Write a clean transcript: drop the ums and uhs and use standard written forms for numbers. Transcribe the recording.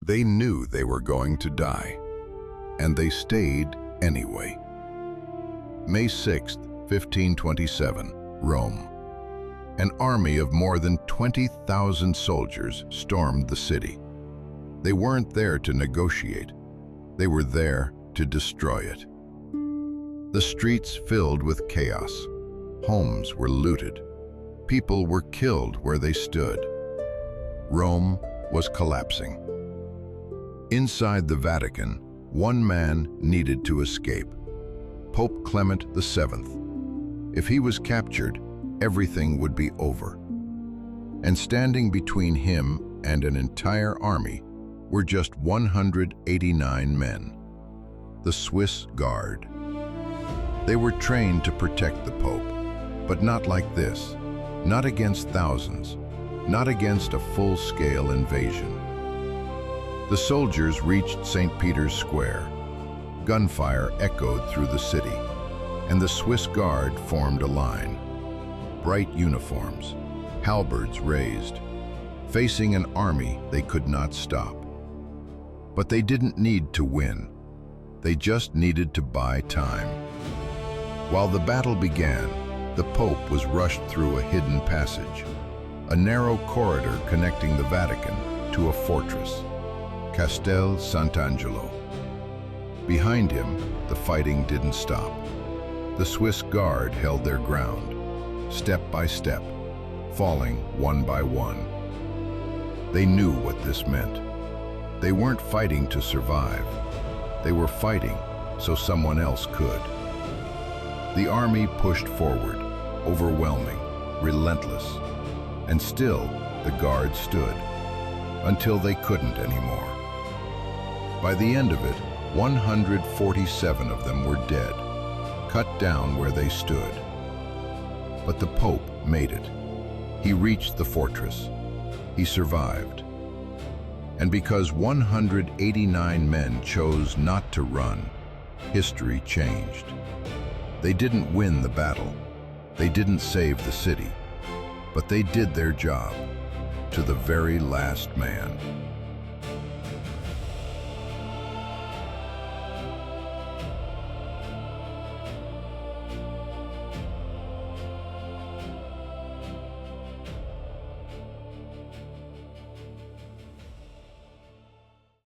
They knew they were going to die, and they stayed anyway. May 6, 1527, Rome. An army of more than 20,000 soldiers stormed the city. They weren't there to negotiate. They were there to destroy it. The streets filled with chaos. Homes were looted. People were killed where they stood. Rome was collapsing. Inside the Vatican, one man needed to escape: Pope Clement VII. If he was captured, everything would be over. And standing between him and an entire army were just 189 men, the Swiss Guard. They were trained to protect the Pope, but not like this, not against thousands, not against a full-scale invasion. The soldiers reached St. Peter's Square. Gunfire echoed through the city, and the Swiss Guard formed a line. Bright uniforms, halberds raised, facing an army they could not stop. But they didn't need to win. They just needed to buy time. While the battle began, the Pope was rushed through a hidden passage, a narrow corridor connecting the Vatican to a fortress, Castel Sant'Angelo. Behind him, the fighting didn't stop. The Swiss Guard held their ground, step by step, falling one by one. They knew what this meant. They weren't fighting to survive. They were fighting so someone else could. The army pushed forward, overwhelming, relentless, and still the Guard stood, until they couldn't anymore. By the end of it, 147 of them were dead, cut down where they stood. But the Pope made it. He reached the fortress. He survived. And because 189 men chose not to run, history changed. They didn't win the battle. They didn't save the city. But they did their job, to the very last man.